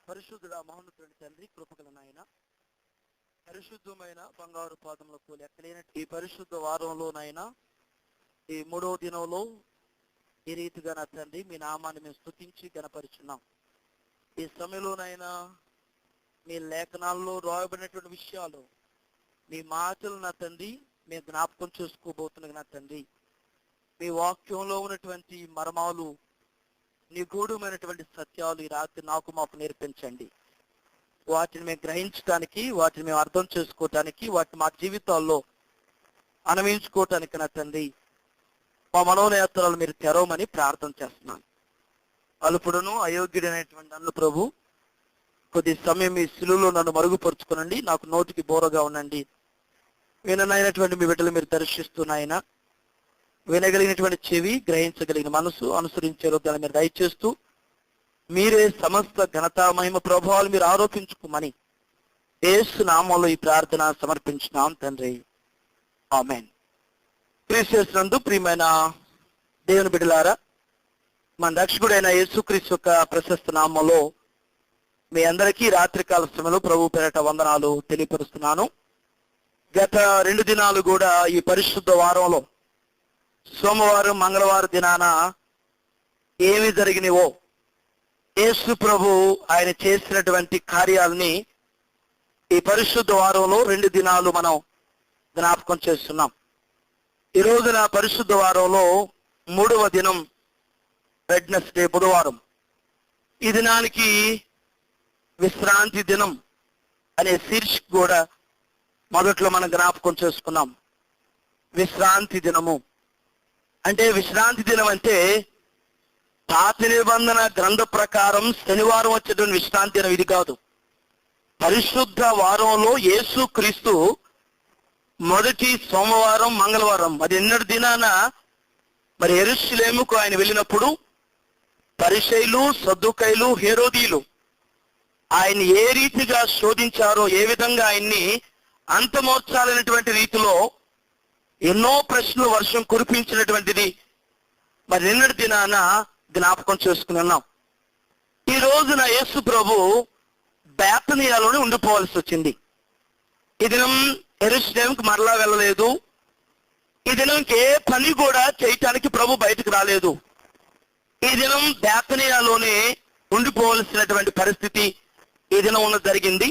పరిశుద్ధుడా మహోన్నతుడి తండ్రి, కృపగల నాయన, పరిశుద్ధమైన బంగారు పాదములకు లెక్కలేని ఈ పరిశుద్ధ వారంలోనైనా ఈ 3వ దినంలో ఈ రీతిగా నా తండ్రి మీ నామాన్ని మేము స్తుతించి గణపరుచున్నాం. ఈ సమయంలోనైనా మీ లేఖనాల్లో రాయబడినటువంటి విషయాలు, మీ మాటలు నా తండ్రి మేము జ్ఞాపకం చేసుకోబోతున్నాం. నా తండ్రి మీ వాక్యంలో ఉన్నటువంటి మర్మాలు, నిగూఢమైనటువంటి సత్యాలు ఈ రాత్రి నాకు మాకు నేర్పించండి. వాటిని మేము గ్రహించడానికి, వాటిని మేము అర్థం చేసుకోవటానికి, వాటిని మా జీవితాల్లో అన్వయించుకోవటానికి నా తండ్రి మా మనోనేత్రాలు మీరు తెరవమని ప్రార్థన చేస్తున్నాను. అల్పుడును అయోగ్యుడైనటువంటి నన్ను ప్రభు కొద్ది సమయం మీ శిలువలో నన్ను మరుగుపరుచుకునండి. నాకు నోటికి బోరగా ఉండండి. విననైనటువంటి మీ బిడ్డలు మీరు దర్శిస్తున్నాయన, వినగలిగినటువంటి చెవి, గ్రహించగలిగిన మనసు, అనుసరించే హృదయాన్ని మీరు దయచేస్తూ మీరే సమస్త ఘనత మహిమ ప్రభావాలు మీరు ఆరోపించుకోమని యేసు నామములో ఈ ప్రార్థన సమర్పించినాం తండ్రి, ఆమేన్. క్రీస్తునందు ప్రియమైన దేవుని బిడ్డలారా, మన రక్షకుడైన యేసుక్రీస్తు యొక్క ప్రశస్త నామములో మీ అందరికీ రాత్రికాల సమయంలో ప్రభు పేరట వందనాలు తెలియపరుస్తున్నాను. గత 2 దినాలు కూడా ఈ పరిశుద్ధ వారంలో సోమవారం, మంగళవారం దినాన ఏమి జరిగినవో, యేసు ప్రభు ఆయన చేసినటువంటి కార్యాలని ఈ పరిశుద్ధ వారంలో 2 దినాలు మనం జ్ఞాపకం చేస్తున్నాం. ఈ రోజున పరిశుద్ధ వారంలో 3వ దినం, వెడ్నెస్డే, బుధవారం. ఈ దినానికి విశ్రాంతి దినం అనే శీర్షిక కూడా మొదట్లో మనం జ్ఞాపకం చేసుకున్నాం. విశ్రాంతి దినము అంటే, విశ్రాంతి దినం అంటే పాత నిబంధన గ్రంథ ప్రకారం శనివారం వచ్చేటువంటి విశ్రాంతి దినం ఇది కాదు. పరిశుద్ధ వారంలో యేసు క్రీస్తు మొదటి సోమవారం, మంగళవారం, అది ఎన్నటి దినాన మరి యెరూషలేముకు ఆయన వెళ్ళినప్పుడు పరిసయ్యులు, సద్దూకయ్యులు, హేరోదీయులు ఆయన్ని ఏ రీతిగా శోధించారో, ఏ విధంగా ఆయన్ని అంతమోర్చాలనేటువంటి రీతిలో ఎన్నో ప్రశ్నలు వర్షం కురిపించినటువంటిది మరి నిన్నటి దినాన జ్ఞాపకం చేసుకుని ఉన్నాం. ఈ రోజున యేసు ప్రభు బేతనియాలోనే ఉండిపోవాల్సి వచ్చింది. ఈ దినం యెరూషలేముకు మరలా వెళ్ళలేదు. ఈ దినం ఏ పని కూడా చేయటానికి ప్రభు బయటకు రాలేదు. ఈ దినం బేతనియాలోనే ఉండిపోవలసినటువంటి పరిస్థితి ఈ దినం ఉన్నది జరిగింది.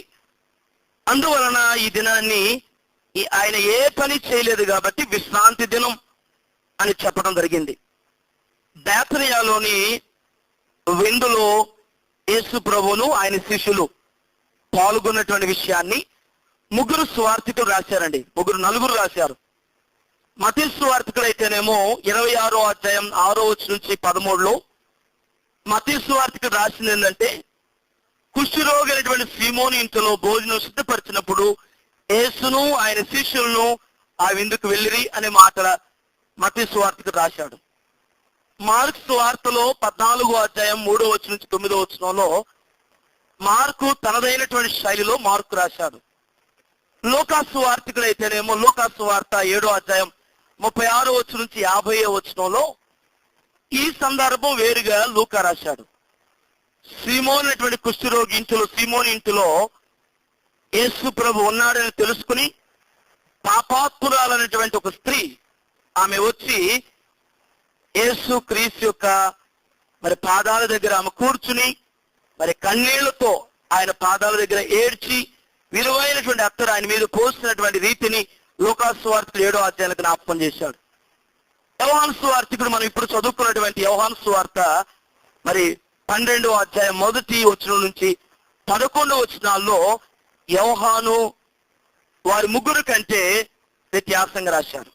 అందువలన ఈ దినాన్ని ఆయన ఏ పని చేయలేదు కాబట్టి విశ్రాంతి దినం అని చెప్పడం జరిగింది. బేతనియాలోని విందులో యేసు ప్రభువును ఆయన శిష్యులు పాల్గొన్నటువంటి విషయాన్ని 3 సువార్తికులు రాశారండి. 4 రాశారు. మత్తయి సువార్తికులు అయితేనేమో 26వ అధ్యాయం 6వ వచనం నుంచి 13లో మత్తయి సువార్తికులు రాసింది ఏంటంటే, కుష్ఠరోగి అయినటువంటి సీమోను ఇంటిలో భోజనం సిద్ధపరిచినప్పుడు యేసును ఆయన శిష్యులను ఆ విందుకు వెళ్ళిరి అనే మాట మత్తయి సువార్తికులు రాశాడు. మార్కు సువార్తలో 14వ అధ్యాయం 3వ వచనం నుంచి 9వ వచనంలో మార్కు తనదైనటువంటి శైలిలో మార్కు రాశాడు. లూకా సువార్తికుడు అయితేనేమో లూకా సువార్త 7వ అధ్యాయం 36వ వచనం నుంచి 50వ వచనంలో ఈ సందర్భం వేరుగా లూకా రాశాడు. సీమోను అటువంటి కుష్ఠరోగి ఇంటిలో, సీమోని ఇంటిలో యేసు ప్రభు ఉన్నాడని తెలుసుకుని పాపాత్మురాలనేటువంటి ఒక స్త్రీ ఆమె వచ్చి యేసు క్రీస్తు యొక్క మరి పాదాల దగ్గర ఆమె కూర్చుని మరి కన్నీళ్లతో ఆయన పాదాల దగ్గర ఏడ్చి విలువైనటువంటి అత్తరు ఆయన మీద పోసినటువంటి రీతిని లూకా సువార్త 7వ అధ్యాయానికి జ్ఞాపకం చేశాడు. యోహాను సువార్తికుడు మనం ఇప్పుడు చదువుకున్నటువంటి యోహాను సువార్త మరి 12వ అధ్యాయం 1వ వచనం నుంచి 11వ వచనాల్లో యోహాను వారి 3 కంటే వ్యత్యాసంగా రాశారు.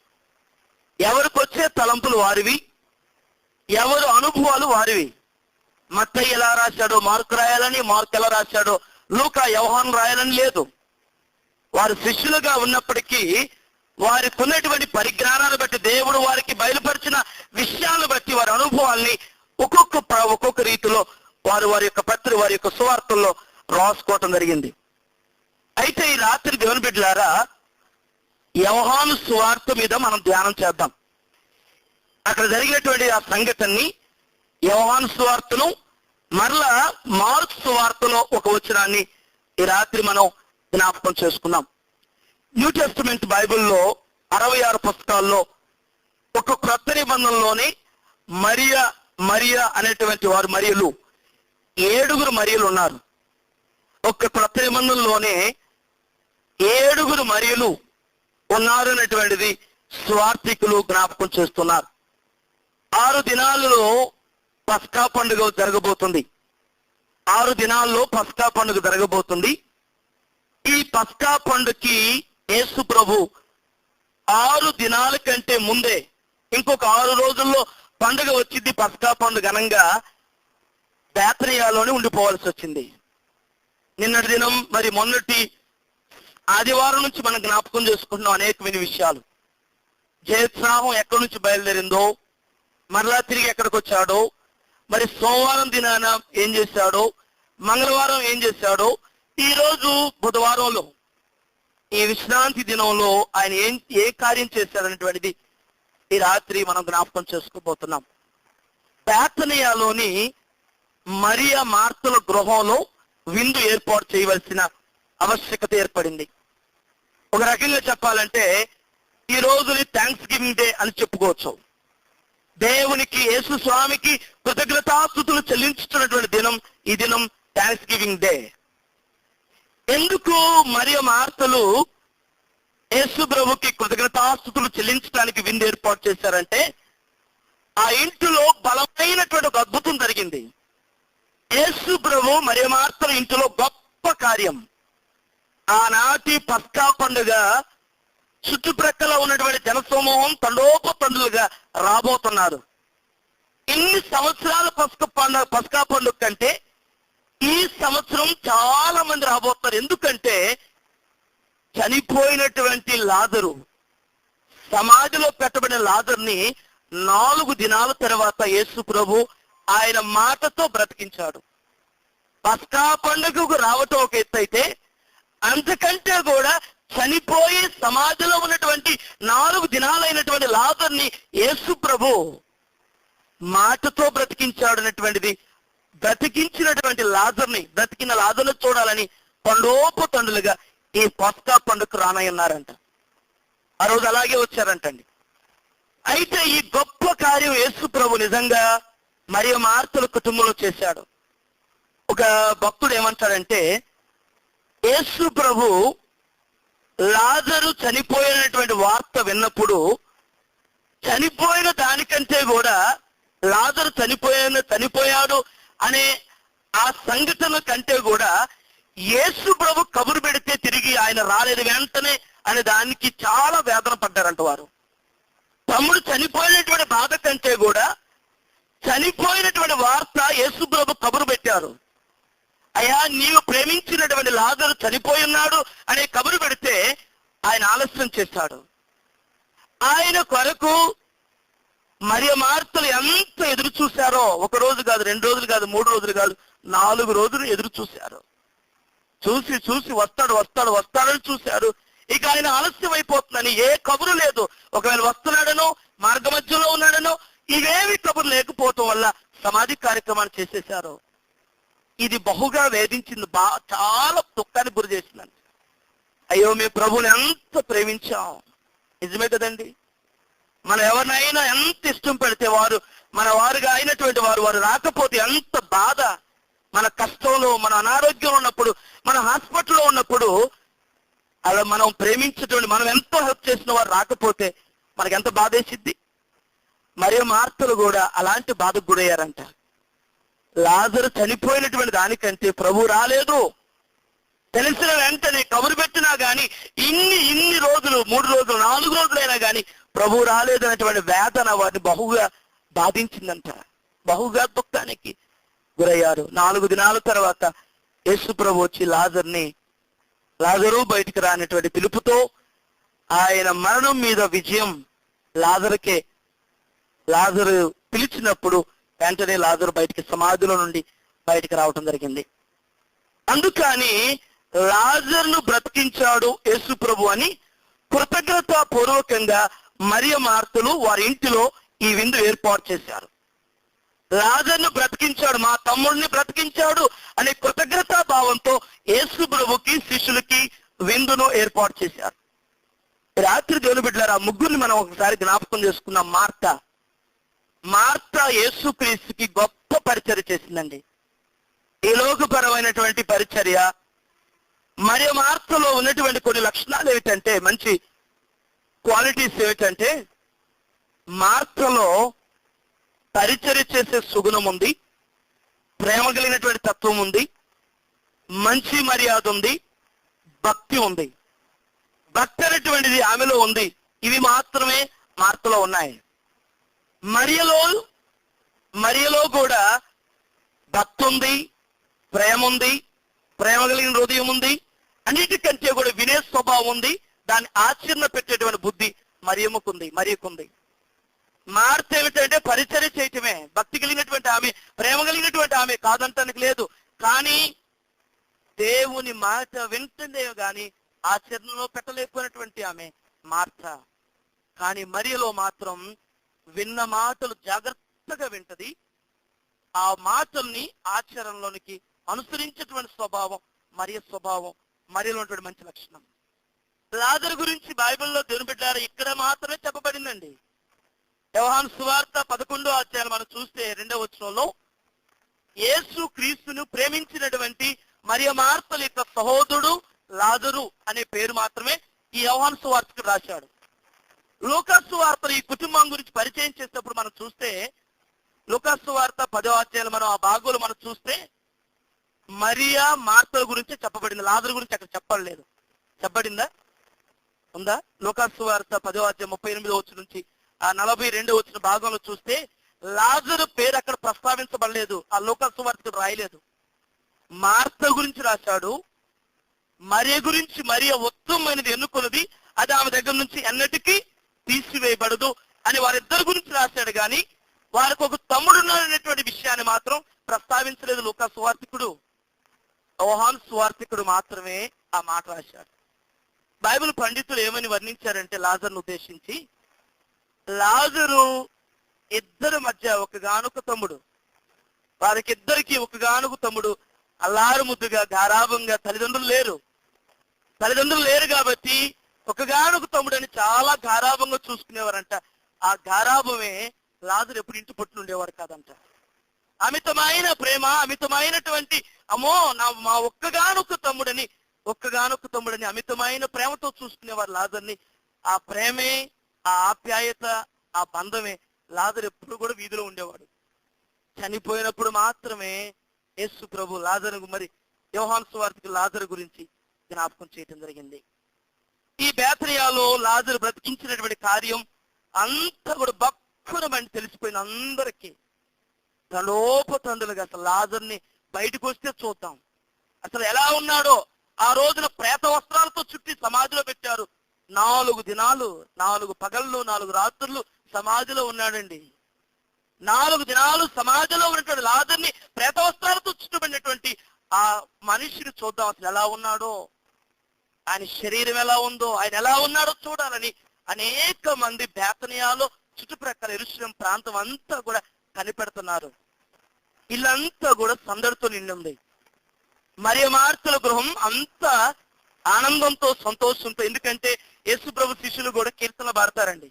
ఎవరికి వచ్చే తలంపులు వారివి, ఎవరు అనుభవాలు వారివి. మత్తయి ఎలా రాశాడో మార్కు రాయాలని, మార్కు ఎలా రాశాడో లూకా, యోహాను రాయాలని లేదు. వారు శిష్యులుగా ఉన్నప్పటికీ వారికి ఉన్నటువంటి పరిజ్ఞానాన్ని బట్టి, దేవుడు వారికి బయలుపరిచిన విషయాలను బట్టి వారి అనుభవాల్ని ఒక్కొక్క రీతిలో వారి వారి యొక్క సువార్తల్లో రాసుకోవటం జరిగింది. అయితే ఈ రాత్రి దేవుని బిడ్డలారా, యోహాను సువార్త మీద మనం ధ్యానం చేద్దాం. అక్కడ జరిగినటువంటి ఆ సంఘటనని యోహాను సువార్తను మరలా మార్కు సువార్తలో ఒక వచనాన్ని ఈ రాత్రి మనం జ్ఞాపకం చేసుకున్నాం. న్యూ టెస్టమెంట్ బైబిల్లో 66 పుస్తకాల్లో ఒక క్రొత్త నిబంధనలోని మరియా అనేటువంటి వారు మరియలు 7 మరియలు ఉన్నారు. ఒక క్రొత్త నిబంధనలోనే 7 మరియలు ఉన్నారు అనేటువంటిది స్వార్థికులు జ్ఞాపకం చేస్తున్నారు. 6 దినాలలో పస్కా పండుగ జరగబోతుంది. 6 దినాల్లో పస్కా పండుగ జరగబోతుంది. ఈ పస్కా పండుగకి యేసు ప్రభు 6 దినాల కంటే ముందే ఇంకొక 6 రోజుల్లో పండుగ వచ్చింది. పస్కా పండుగ అనంగా బేతనియాలోనే ఉండిపోవాల్సి వచ్చింది. నిన్నటి దినం మరి మొన్నటి ఆదివారం నుంచి మనం జ్ఞాపకం చేసుకుంటున్నాం అనేకమైన విషయాలు. జయోత్సాహం ఎక్కడి నుంచి బయలుదేరిందో, మరలా తిరిగి ఎక్కడికి వచ్చాడో, మరి సోమవారం దినాన ఏం చేశాడో, మంగళవారం ఏం చేశాడో, ఈ రోజు బుధవారంలో ఈ విశ్రాంతి దినంలో ఆయన ఏ కార్యం చేశాడనేటువంటిది ఈ రాత్రి మనం జ్ఞాపకం చేసుకోబోతున్నాం. బేతనియాలోని మరియా మార్తల గృహంలో విందు ఏర్పాటు చేయవలసిన ఆవశ్యకత ఏర్పడింది. ఒక రకంగా చెప్పాలంటే ఈ రోజుని థ్యాంక్స్ గివింగ్ డే అని చెప్పుకోవచ్చు. దేవునికి, యేసు స్వామికి కృతజ్ఞతాస్తుతులు చెల్లించుతున్నటువంటి దినం ఈ దినం థ్యాంక్స్ గివింగ్ డే. ఎందుకు మరియా మార్తలు యేసు ప్రభుకి కృతజ్ఞతాస్తుతులు చెల్లించడానికి విందు ఏర్పాటు చేశారంటే, ఆ ఇంటిలో బలమైనటువంటి ఒక అద్భుతం జరిగింది. యేసు ప్రభు మరియా మార్తల ఇంటిలో గొప్ప కార్యం. ఆనాటి పస్కా పండుగ చుట్టుప్రక్కల ఉన్నటువంటి జనసమూహం తండోపతండులుగా రాబోతున్నారు. ఇన్ని సంవత్సరాల పస్కా పండుగ కంటే ఈ సంవత్సరం చాలా మంది రాబోతున్నారు. ఎందుకంటే చనిపోయినటువంటి లాజరు, సమాధిలో పెట్టబడిన లాజర్ని 4 దినాల తర్వాత యేసు ప్రభు ఆయన మాటతో బ్రతికించాడు. పస్కా పండుగకు రావటం ఒక ఎత్తు అయితే, అంతకంటే కూడా చనిపోయి సమాధిలో ఉన్నటువంటి 4 దినాలైనటువంటి లాజర్ని యేసు ప్రభు మాటతో బ్రతికించాడు అనేటువంటిది, బ్రతికించినటువంటి బ్రతికిన లాజర్ని చూడాలని తండోపతండులుగా ఈ పస్కా పండుగకు రానయ్యున్నారంట. ఆ రోజు అలాగే వచ్చారంటండి. అయితే ఈ గొప్ప కార్యం యేసు ప్రభు నిజంగా మరియా మార్తల కుటుంబంలో చేశాడు. ఒక భక్తుడు ఏమంటాడంటే, యేసు ప్రభు లాజరు చనిపోయినటువంటి వార్త విన్నప్పుడు చనిపోయిన దానికంటే కూడా లాజరు చనిపోయాడు అనే ఆ సంఘటన కంటే కూడా యేసు ప్రభు కబురు పెడితే తిరిగి ఆయన రాలేదు వెంటనే అనే దానికి చాలా వేదన పడ్డారంట వారు. తమ్ముడు చనిపోయినటువంటి బాధ కంటే కూడా చనిపోయినటువంటి వార్త యేసు ప్రభు కబురు పెట్టారు. అయ్యా, నీవు ప్రేమించినటువంటి లాజరు చనిపోయి ఉన్నాడు అనే కబురు పెడితే ఆయన ఆలస్యం చేశాడు. ఆయన కొరకు మరియా మార్తలు ఎంత ఎదురు చూశారో, 1 రోజు కాదు, 2 రోజులు కాదు, 3 రోజులు కాదు, 4 రోజులు ఎదురు చూశారు. చూసి వస్తాడని చూశారు. ఇక ఆయన ఆలస్యం అయిపోతుందని ఏ కబురు లేదు. ఒకవేళ వస్తున్నాడనో, మార్గ మధ్యలో ఉన్నాడనో, ఇవేవి కబురు లేకపోవటం వల్ల సమాధి కార్యక్రమాన్ని చేసేశారు. ఇది బహుగా వేధించింది, చాలా దుఃఖానికి గురి చేసిందండి. అయ్యో, మేము ప్రభువుని ఎంత ప్రేమించాం. నిజమే కదండి. మనం ఎవరినైనా ఎంత ఇష్టం పెడితే వారు మన వారుగా అయినటువంటి వారు రాకపోతే ఎంత బాధ. మన కష్టంలో, మన అనారోగ్యం ఉన్నప్పుడు, మన హాస్పిటల్లో ఉన్నప్పుడు అలా మనం ప్రేమించేటువంటి, మనం ఎంతో హెల్ప్ చేసిన వారు రాకపోతే మనకి ఎంత బాధ వేసిద్ది. మరియా మార్తలు కూడా అలాంటి బాధకు గురయ్యారంట. లాజరు చనిపోయినటువంటి దానికంటే ప్రభు రాలేదు తెలిసిన వెంటనే కబురు పెట్టినా గాని ఇన్ని రోజులు, 3 రోజులు, 4 రోజులైనా గాని ప్రభు రాలేదు అనేటువంటి వేదన వారిని బహుగా బాధించిందంట. బహుగా దుఃఖానికి గురయ్యారు. 4 దినాల తర్వాత యేసు ప్రభు వచ్చి లాజరు బయటికి రానటువంటి పిలుపుతో ఆయన మరణం మీద విజయం లాజరుకే. లాజరు పిలిచినప్పుడు వెంటనే లాజరు బయటికి, సమాధిలో నుండి బయటికి రావటం జరిగింది. అందుకని లాజరును బ్రతికించాడు యేసు ప్రభు అని కృతజ్ఞతా పూర్వకంగా మరియా మార్తలు వారి ఇంటిలో ఈ విందు ఏర్పాటు చేశారు. లాజరును బ్రతికించాడు, మా తమ్ముడిని బ్రతికించాడు అనే కృతజ్ఞతా భావంతో యేసు ప్రభుకి శిష్యులకి విందును ఏర్పాటు చేశారు. రాత్రి దేవుని బిడ్డలారా, ముగ్గురిని మనం ఒకసారి జ్ఞాపకం చేసుకున్నాం. మార్త యేసుక్రీస్తుకి గొప్ప పరిచర్య చేసిందండి. ఈ లోకపరమైనటువంటి పరిచర్య. మరి మార్తలో ఉన్నటువంటి కొన్ని లక్షణాలు ఏమిటంటే, మంచి క్వాలిటీస్ ఏమిటంటే, మార్తలో పరిచర్య చేసే సుగుణం ఉంది, ప్రేమ కలిగినటువంటి తత్వం ఉంది, మంచి మర్యాద ఉంది, భక్తి ఉంది. భక్తి అనేటువంటిది ఆమెలో ఉంది. ఇవి మాత్రమే మార్తలో ఉన్నాయి. మరియలో కూడా భక్తి ఉంది, ప్రేమ ఉంది, ప్రేమ కలిగిన హృదయం ఉంది, అన్నిటికంటే కూడా వినే స్వభావం ఉంది, దాన్ని ఆచరణ పెట్టేటువంటి బుద్ధి మరియకుంది. మార్త ఏమిటంటే పరిచర్య చేయటమే, భక్తి కలిగినటువంటి ఆమె, ప్రేమ కలిగినటువంటి ఆమె, కాదంటానికి లేదు. కానీ దేవుని మాట వింటుందే గాని ఆచరణలో పెట్టలేకపోయినటువంటి ఆమె మార్త. కానీ మరియలో మాత్రం విన్న మాటలు జాగ్రత్తగా వింటది, ఆ మాటల్ని ఆచరణలోనికి అనుసరించేటువంటి స్వభావం మరియలో ఉన్నటువంటి మంచి లక్షణం. లాజరు గురించి బైబిల్లో దేవుని బిడ్డలారా ఇక్కడ మాత్రమే చెప్పబడిందండి. యోహాను సువార్త 11వ అధ్యాయం మనం చూస్తే 2వ వచనంలో యేసు క్రీస్తును ప్రేమించినటువంటి మరియ మార్తల యొక్క సహోదరుడు లాజరు అనే పేరు మాత్రమే ఈ యోహాను సువార్తకు రాశాడు. లూకాసు సువార్తలు ఈ కుటుంబం గురించి పరిచయం చేసేటప్పుడు మనం చూస్తే, లూకాసు సువార్త 10వ అధ్యాయం మనం ఆ భాగంలో మనం చూస్తే మరియా మార్తల గురించి చెప్పబడింది, లాజరు గురించి అక్కడ చెప్పలేదు. చెప్పబడిందా? ఉందా? లూకాసు సువార్త 10వ అధ్యాయం 38వ వచనం నుంచి ఆ 42వ వచన భాగంలో చూస్తే లాజరు పేరు అక్కడ ప్రస్తావించబడలేదు, ఆ లూకాసు సువార్తకు రాయలేదు. మార్త గురించి రాశాడు. మరియ గురించి మరియ ఉత్తమమైనది ఎన్నుకున్నది, అది ఆమె దగ్గర నుంచి ఎన్నటికీ తీసివేయబడదు అని వారిద్దరి గురించి రాశాడు. కానీ వారికి ఒక తమ్ముడు ఉన్నాడనేటువంటి విషయాన్ని మాత్రం ప్రస్తావించలేదు లూకాసు సువార్తికుడు. యోహాను సువార్తికుడు మాత్రమే ఆ మాట రాశాడు. బైబిల్ పండితులు ఏమని వర్ణించారంటే లాజరును ఉద్దేశించి, లాజరు ఇద్దరి మధ్య ఒకగానొక తమ్ముడు, వారికిద్దరికి ఒకగానొక తమ్ముడు, అల్లారు ముద్దుగా గారాభంగా తల్లిదండ్రులు లేరు కాబట్టి ఒకగానొక తమ్ముడు అని చాలా గారాభంగా చూసుకునేవారంట. ఆ గారాభమే లాజరు ఎప్పుడు ఇంటి పట్టున ఉండేవాడు కాదంట. అమితమైన ప్రేమ, అమితమైనటువంటి అమ్మో మా ఒక్కగానొక తమ్ముడని అమితమైన ప్రేమతో చూసుకునేవారు లాజర్ని. ఆ ప్రేమే, ఆ ఆప్యాయత, ఆ బంధమే లాజరు ఎప్పుడు కూడా వీధిలో ఉండేవాడు. చనిపోయినప్పుడు మాత్రమే యేసు ప్రభు లాజరు, మరి యోహాను సువార్తికి లాజరు గురించి జ్ఞాపకం చేయటం జరిగింది. ఈ బేతనియాలో లాజరు బ్రతికించినటువంటి కార్యం అంతా కూడా భక్కురమని తెలిసిపోయిన అందరికీ తలోపతందులుగా అసలు లాజర్ని బయటకు వస్తే చూద్దాం అసలు ఎలా ఉన్నాడో. ఆ రోజున ప్రేత వస్త్రాలతో చుట్టి సమాధిలో పెట్టారు. 4 దినాలు, 4 పగళ్ళు, 4 రాత్రులు సమాధిలో ఉన్నాడండి. 4 దినాలు సమాధిలో ఉన్నటువంటి లాజర్ని ప్రేత వస్త్రాలతో చుట్టబడినటువంటి ఆ మనిషిని చూద్దాం అసలు ఎలా ఉన్నాడో, ఆయన శరీరం ఎలా ఉందో, ఆయన ఎలా ఉన్నాడో చూడాలని అనేక మంది బేతనియాలో చుట్టుప్రక్కల యెరూషలేము ప్రాంతం అంతా కూడా కనిపెడుతున్నారు. ఇల్లంతా కూడా సందడితో నిండి ఉంది. మరియ మార్తల గృహం అంతా ఆనందంతో, సంతోషంతో. ఎందుకంటే యేసు ప్రభు శిష్యులు కూడా కీర్తనలు పాడతారండి.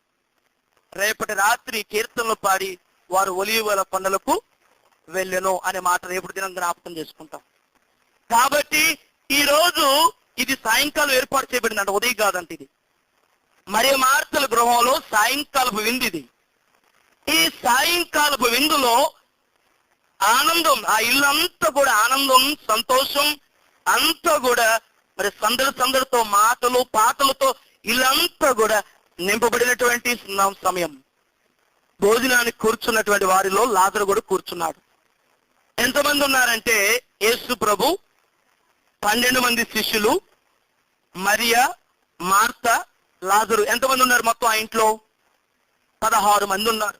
రేపటి రాత్రి కీర్తనలు పాడి వారు ఒలీవల కొండలకు వెళ్ళెను అనే మాట రేపటి దినం జ్ఞాపకం చేసుకుంటాం. కాబట్టి ఈ రోజు ఇది సాయంకాలం ఏర్పాటు చేయబడిందంట, ఉదయం కాదంట. ఇది మరియ మార్తల గృహంలో సాయంకాలపు విందు. ఇది ఈ సాయంకాలపు విందులో ఆనందం, ఆ ఇల్లు అంతా కూడా ఆనందం, సంతోషం అంతా కూడా మరి సందడితో, మాటలు పాటలతో ఇల్లంతా కూడా నింపబడినటువంటి సమయం. భోజనానికి కూర్చున్నటువంటి వారిలో లాజరు కూడా కూర్చున్నాడు. ఎంతమంది ఉన్నారంటే యేసు ప్రభు, 12 మంది శిష్యులు, మరియా, మార్త, లాజరు. ఎంతమంది ఉన్నారు మొత్తం ఆ ఇంట్లో? 16 మంది ఉన్నారు.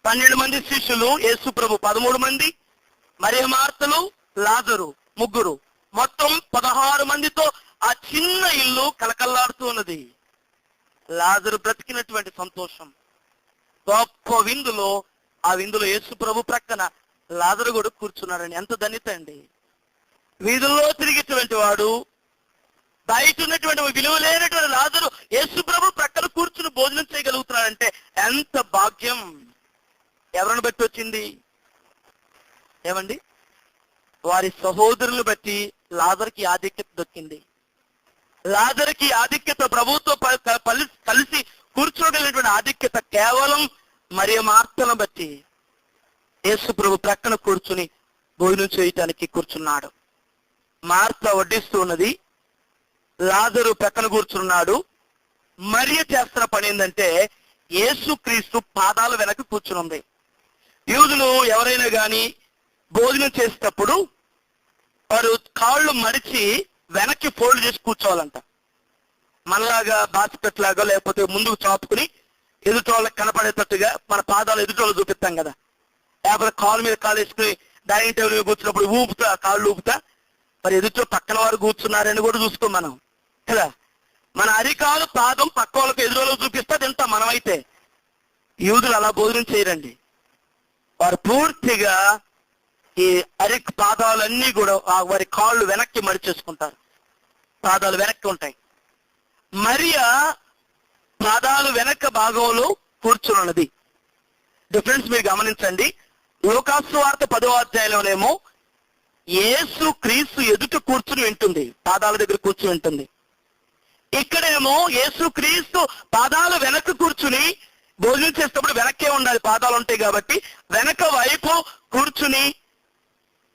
12 మంది శిష్యులు, యేసు ప్రభు 13 మంది, మరియ మార్తలు, లాజరు 3, మొత్తం 16 మందితో ఆ చిన్న ఇల్లు కలకల్లాడుతూ ఉన్నది. లాజరు బ్రతికినటువంటి సంతోషం, గొప్ప విందులో ఆ విందులో యేసు ప్రభు ప్రక్కన లాజరు కూడా కూర్చున్నాడని. ఎంత ధన్యత అండి! వీధుల్లో తిరిగేటువంటి వాడు, బయట ఉన్నటువంటి విలువ లేనటువంటి లాజరు యేసు ప్రభు ప్రక్కన కూర్చుని భోజనం చేయగలుగుతున్నాడంటే ఎంత భాగ్యం! ఎవరిని బట్టి వచ్చింది? ఏమండి? వారి సహోదరులు బట్టి లాజరుకి ఆధిక్యత దొక్కింది. లాజరుకి ఆధిక్యత, ప్రభువుతో కలిసి కూర్చోగలిగినటువంటి ఆధిక్యత కేవలం మరియ మార్తను బట్టి. యేసు ప్రభు ప్రక్కన కూర్చుని భోజనం చేయటానికి కూర్చున్నాడు. మార్త వడ్డిస్తూ ఉన్నది, లాజరు ప్రక్కన కూర్చున్నాడు. మరియ చేస్తున్న పని ఏంటంటే యేసు క్రీస్తు పాదాల వెనక కూర్చునుంది. యూదులు ఎవరైనా కానీ భోజనం చేసేటప్పుడు వారు కాళ్ళు మడిచి వెనక్కి ఫోల్డ్ చేసి కూర్చోవాలంట. మనలాగా బాస్కెట్ లాగా లేకపోతే ముందుకు చాపుకుని ఎదుటోళ్ళకి కనపడేటట్టుగా మన పాదాలు ఎదుటోళ్ళు చూపిస్తాం కదా. లేకపోతే కాలు మీద కాలు వేసుకుని డైనింగ్ టేబుల్ మీద కూర్చున్నప్పుడు ఊపుతా, కాళ్ళు ఊపుతా, మరి ఎదుటో పక్కన వారు కూర్చున్నారని కూడా చూసుకోం మనం కదా. మన అరికాలు పాదం పక్క వాళ్ళకి ఎదురోళ్ళకి చూపిస్తా తింటాం మనమైతే. యూదులు అలా భోజనం చేయరండి. వారు పూర్తిగా ఈ పాదాలన్నీ కూడా వారి కాళ్ళు వెనక్కి మడిచేసుకుంటారు. పాదాలు వెనక్కి ఉంటాయి. మరియా పాదాలు వెనక భాగంలో కూర్చున్నది. డిఫరెన్స్ మీరు గమనించండి. లోకాసు వార్త 10వ అధ్యాయంలోనేమో యేసు క్రీస్తు ఎదుట కూర్చుని వింటుంది, పాదాల దగ్గర కూర్చుని వింటుంది. ఇక్కడేమో యేసు క్రీస్తు పాదాలు వెనక కూర్చుని భోజనం చేసేటప్పుడు వెనక్కే ఉండాలి, పాదాలు ఉంటాయి కాబట్టి వెనక వైపు కూర్చుని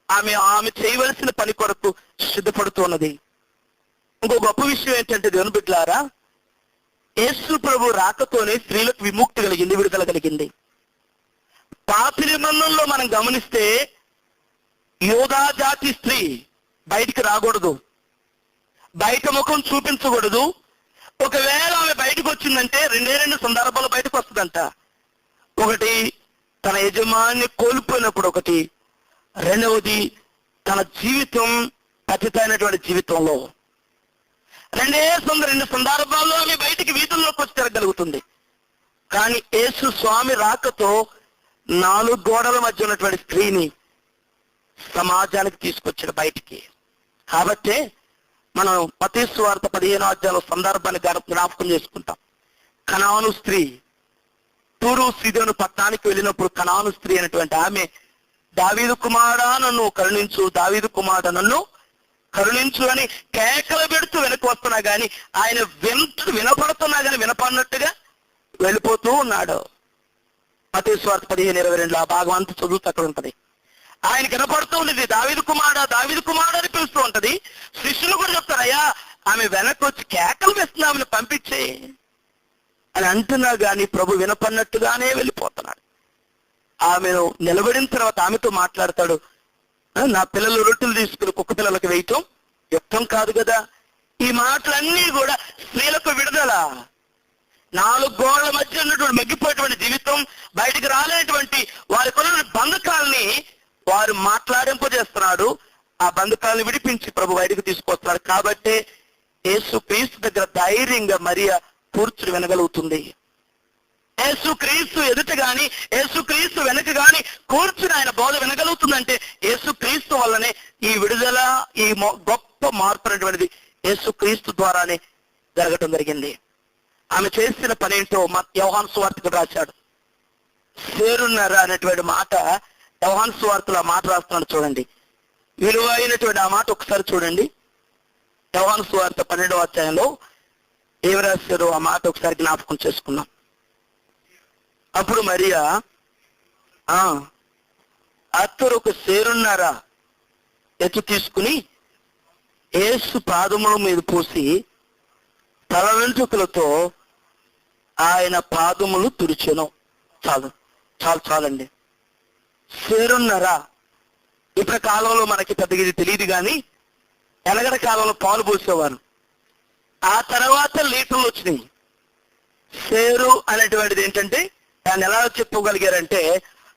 ఆమె చేయవలసిన పని కొరకు సిద్ధపడుతున్నది. ఇంకో గొప్ప విషయం ఏంటంటే దేవుని బిడ్డలారా, యేసు ప్రభు రాకతోనే స్త్రీలకు విముక్తి కలిగింది, విడుదల కలిగింది. పాత నిబంధనలో మనం గమనిస్తే యోధా జాతి స్త్రీ బయటికి రాకూడదు, బయట ముఖం చూపించకూడదు. ఒకవేళ ఆమె బయటకు వచ్చిందంటే రెండు సందర్భాలు బయటకు వస్తుందంట. ఒకటి తన యజమాని కోల్పోయినప్పుడు, ఒకటి రెండవది తన జీవితం పతితమైనటువంటి జీవితంలో. రెండు సందర్భాల్లో ఆమె బయటికి వీధుల్లోకి వచ్చి తిరగలుగుతుంది. కానీ యేసు స్వామి రాకతో 4 గోడల మధ్య ఉన్నటువంటి స్త్రీని సమాజానికి తీసుకొచ్చాడు బయటికి. కాబట్టే మనం మత్తయి సువార్త 15వ అధ్యాయంలో సందర్భాన్ని జ్ఞాపకం చేసుకుంటాం. కనాను స్త్రీ తూరు సీదోను పట్టణానికి వెళ్ళినప్పుడు కనాను స్త్రీ అనేటువంటి ఆమె దావీదు కుమారుడా నన్ను కరుణించు, దావీదు కుమారుడా నన్ను కరుణించు అని కేకలు పెడుతూ వెనక్కి వస్తున్నా గాని ఆయన వినపడుతున్నా గాని వినపడినట్టుగా వెళ్ళిపోతూ ఉన్నాడు. మత్తయి సువార్త 15:22 ఆ భాగం అంతా చదువుతూ అక్కడ ఉంటది. ఆయన కనపడుతూ ఉండేది, దావీదు కుమారుడా, దావీదు కుమారుడా అని పిలుస్తూ ఉంటది. శిష్యులు కూడా చెప్తారు, అయ్యా ఆమె వెనక్కి వచ్చి కేకలు వేస్తున్నా, ఆమెను పంపించే అని అంటున్నా గాని ప్రభు వినపడినట్టుగానే వెళ్ళిపోతున్నాడు. ఆమెను నిలబడిన తర్వాత ఆమెతో మాట్లాడతాడు, నా పిల్లలు రొట్టెలు తీసుకుని కుక్క పిల్లలకు వేయటం యుక్తం కాదు కదా. ఈ మాటలన్నీ కూడా స్త్రీలకు విడుదల. 4 గోళ్ల మధ్య ఉన్నటువంటి మగ్గిపోయేటువంటి జీవితం, బయటికి రాలేటువంటి వారి కొన్న బంధకాలని వారు మాట్లాడింపజేస్తున్నాడు. ఆ బంధకాలను విడిపించి ప్రభు బయటకు తీసుకొస్తున్నాడు. కాబట్టి యేసు క్రీస్తు దగ్గర ధైర్యంగా మరియ కూర్చుని వినగలుగుతుంది. యేసు క్రీస్తు ఎదుట గాని యేసు క్రీస్తు వెనక గాని కూర్చుని ఆయన బోధ వినగలుగుతుందంటే యేసు క్రీస్తు వల్లనే ఈ విడుదల, ఈ గొప్ప మార్పు అనేటువంటిది యేసు క్రీస్తు ద్వారానే జరగటం జరిగింది. ఆమె చేసిన పని ఏంటో యోహాను సువార్తకు రాశాడు. సేరున్నర అనేటువంటి మాట యోహాను సువార్తలో ఆ మాట రాస్తున్నాడు చూడండి. విలువైనటువంటి ఆ మాట ఒకసారి చూడండి. యోహాను సువార్త 12వ అధ్యాయంలో ఏమి రాశారు ఆ మాట ఒకసారి జ్ఞాపకం చేసుకున్నాం. అప్పుడు మరియా అత్తరు ఒక సేరున్నర ఎత్తు తీసుకుని యేసు పాదముల మీద పోసి తల వెంట్రుకలతో ఆయన పాదములు తుడిచెను. చాలండి. సేరున్నర ఇప్పటి కాలంలో మనకి పెద్దగా ఇది తెలియదు కానీ ఎనగడ కాలంలో పాలు పోసేవారు. ఆ తర్వాత లీటర్లు వచ్చినాయి. సేరు అనేటువంటిది ఏంటంటే దాన్ని ఎలా చెప్పుకోగలిగారంటే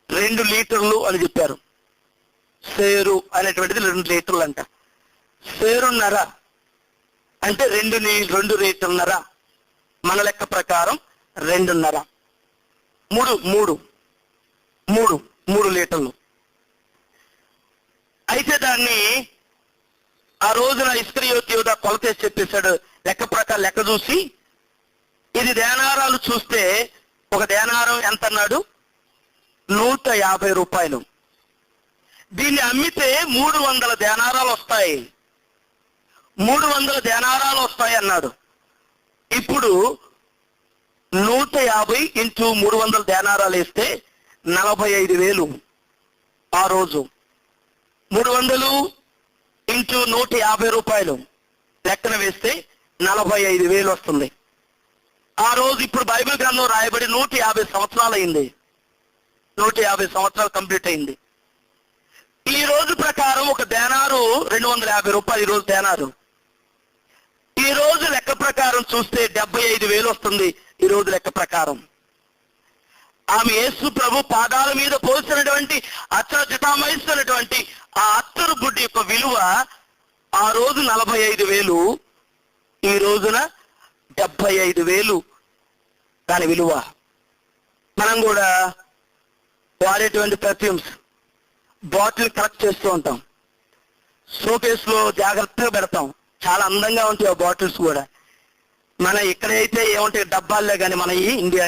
2 లీటర్లు అని చెప్పారు. సేరు అనేటువంటిది 2 లీటర్లు అంట. సేరున్నర అంటే 2 లీటర్న్నర, మన లెక్క ప్రకారం 2.5, మూడు లీటర్లు. అయితే దాన్ని ఆ రోజున ఇస్కరియోతు యూదా కొలతేసి చెప్పేశాడు. లెక్క ప్రకారం లెక్క చూసి ఇది దేనారాలు చూస్తే ఒక దేనారం ఎంత అన్నాడు? 150 రూపాయలు. దీన్ని అమ్మితే 300 దేనారాలు వస్తాయి, 300 దేనారాలు వస్తాయి అన్నాడు. ఇప్పుడు 150 ఇంటూ 300 దేనారాలు వేస్తే 45,000 ఆ రోజు. 300 ఇంటూ 150 రూపాయలు లెక్కన వేస్తే 45,000 వస్తుంది ఆ రోజు. ఇప్పుడు బైబిల్ గ్రంథం రాయబడి 150 సంవత్సరాలు అయింది, 150 సంవత్సరాలు కంప్లీట్ అయింది. ఈ రోజు ప్రకారం ఒక దేనారు 250 రూపాయలు. ఈ రోజు దేనారు ఈ రోజు లెక్క ప్రకారం చూస్తే 75,000 వస్తుంది ఈ రోజు లెక్క ప్రకారం. ఆమె యేసు ప్రభు పాదాల మీద పోసినటువంటి అచ్చజటామయిస్తున్నటువంటి ఆ అత్తరు బుడ్డి యొక్క విలువ ఆ రోజు 45,000, ఈ రోజున 75,000 దాని విలువ. మనం కూడా వాడేటువంటి పర్ఫ్యూమ్స్ బాటిల్ కలెక్ట్ చేస్తూ ఉంటాం, షోకేస్ లో జాగ్రత్తగా పెడతాం. చాలా అందంగా ఉంటాయి ఆ బాటిల్స్ కూడా. మన ఇక్కడైతే ఏముంటాయి డబ్బాల్లో, కానీ మన ఇండియా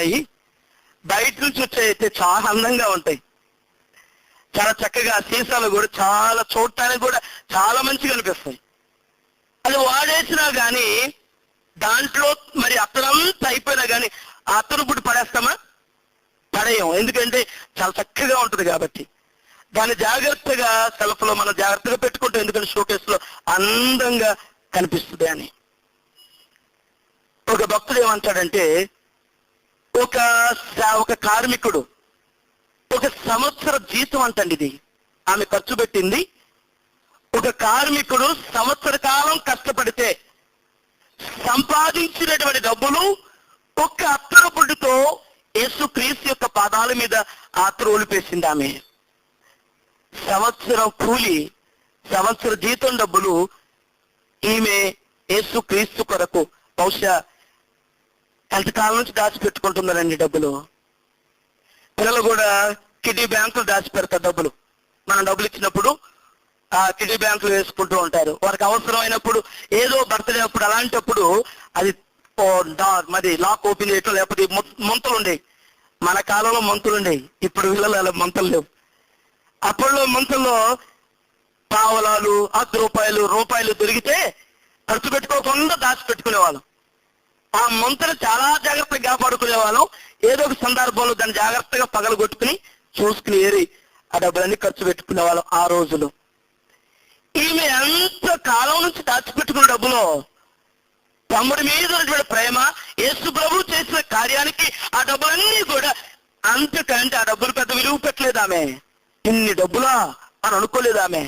బయట నుంచి వచ్చే అయితే చాలా అందంగా ఉంటాయి, చాలా చక్కగా. సీసాలు కూడా చాలా చూడటానికి కూడా చాలా మంచిగా అనిపిస్తాయి. అది వాడేసినా కానీ దాంట్లో మరి అత్తరంతా అయిపోయినా కానీ ఆ అత్తరు పుట్టి పడేస్తామా? పడేయం. ఎందుకంటే చాలా చక్కగా ఉంటుంది కాబట్టి. దాన్ని జాగ్రత్తగా సెల్ఫ్ లో మనం జాగ్రత్తగా పెట్టుకుంటాం, ఎందుకంటే షోకేస్ లో అందంగా కనిపిస్తుంది అని. ఒక భక్తుడు ఏమంటాడంటే, ఒక కార్మికుడు 1 సంవత్సర జీతం అంటండి ఇది ఆమె ఖర్చు పెట్టింది. ఒక కార్మికుడు సంవత్సర కాలం కష్టపడితే సంపాదించినటువంటి డబ్బులు ఒక్క అత్తరు పుడ్డుతో యేసుక్రీస్తు యొక్క పాదాల మీద అత్తరు ఒలిపేసింది ఆమె. సంవత్సరం కూలి, సంవత్సర జీతం డబ్బులు ఈమె యేసుక్రీస్తు కొరకు బహుశా ఎంతకాలం నుంచి దాచిపెట్టుకుంటున్నారండి డబ్బులు. పిల్లలు కూడా కిడ్నీ బ్యాంకులు దాచిపెడతారు డబ్బులు. మనం డబ్బులు ఇచ్చినప్పుడు ఆ కిడ్నీ బ్యాంకులు వేసుకుంటూ ఉంటారు. వారికి అవసరమైనప్పుడు ఏదో బర్త్డే అప్పుడు అలాంటప్పుడు అది మరి లాక్ ఓపెన్ చేయటం, లేకపోతే ముంతలు ఉండేవి. మన కాలంలో మంతులు ఉండేవి, ఇప్పుడు పిల్లలు అలా మంతలు లేవు. అప్పట్లో మంతుల్లో పావలాలు, రూపాయలు దొరికితే ఖర్చు పెట్టుకోకుండా దాచిపెట్టుకునేవాళ్ళం. ఆ మంతులు చాలా జాగ్రత్తగా కాపాడుకునేవాళ్ళం. ఏదో ఒక సందర్భంలో దాన్ని జాగ్రత్తగా పగలగొట్టుకుని చూసుకుని ఏరి ఆ డబ్బులన్నీ ఖర్చు పెట్టుకునేవాళ్ళం ఆ రోజులు. ఈమె ఎంత కాలం నుంచి దాచిపెట్టుకున్న డబ్బులో తమ్ముడి మీద ఉన్నటువంటి ప్రేమ, యేసు ప్రభు చేసిన కార్యానికి ఆ డబ్బులన్నీ కూడా అంతకంటే ఆ డబ్బులు పెద్ద విలువ పెట్టలేదు ఆమె. ఇన్ని డబ్బులా అని అనుకోలేదు ఆమె.